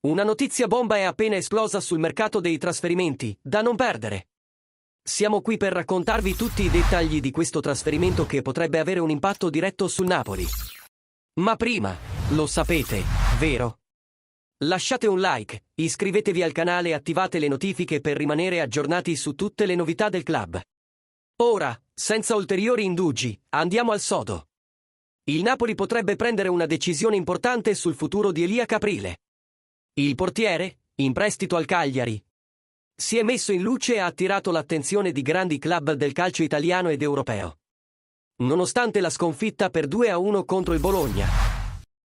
Una notizia bomba è appena esplosa sul mercato dei trasferimenti, da non perdere. Siamo qui per raccontarvi tutti i dettagli di questo trasferimento che potrebbe avere un impatto diretto sul Napoli. Ma prima, lo sapete, vero? Lasciate un like, iscrivetevi al canale e attivate le notifiche per rimanere aggiornati su tutte le novità del club. Ora, senza ulteriori indugi, andiamo al sodo. Il Napoli potrebbe prendere una decisione importante sul futuro di Elia Caprile. Il portiere, in prestito al Cagliari, si è messo in luce e ha attirato l'attenzione di grandi club del calcio italiano ed europeo. Nonostante la sconfitta per 2-1 contro il Bologna,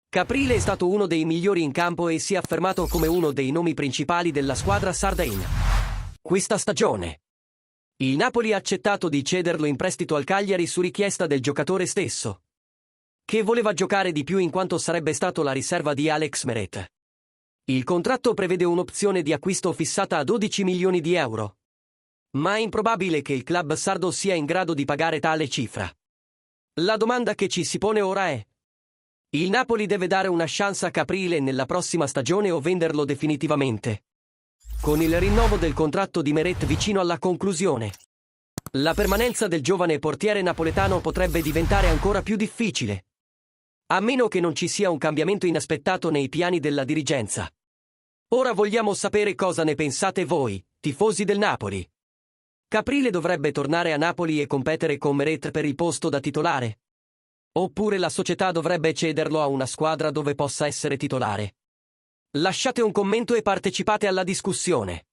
Caprile è stato uno dei migliori in campo e si è affermato come uno dei nomi principali della squadra sardegna. Questa stagione il Napoli ha accettato di cederlo in prestito al Cagliari su richiesta del giocatore stesso, che voleva giocare di più in quanto sarebbe stato la riserva di Alex Meret. Il contratto prevede un'opzione di acquisto fissata a 12 milioni di euro, ma è improbabile che il club sardo sia in grado di pagare tale cifra. La domanda che ci si pone ora è: il Napoli deve dare una chance a Caprile nella prossima stagione o venderlo definitivamente? Con il rinnovo del contratto di Meret vicino alla conclusione, la permanenza del giovane portiere napoletano potrebbe diventare ancora più difficile, a meno che non ci sia un cambiamento inaspettato nei piani della dirigenza. Ora vogliamo sapere cosa ne pensate voi, tifosi del Napoli. Caprile dovrebbe tornare a Napoli e competere con Meret per il posto da titolare? Oppure la società dovrebbe cederlo a una squadra dove possa essere titolare? Lasciate un commento e partecipate alla discussione.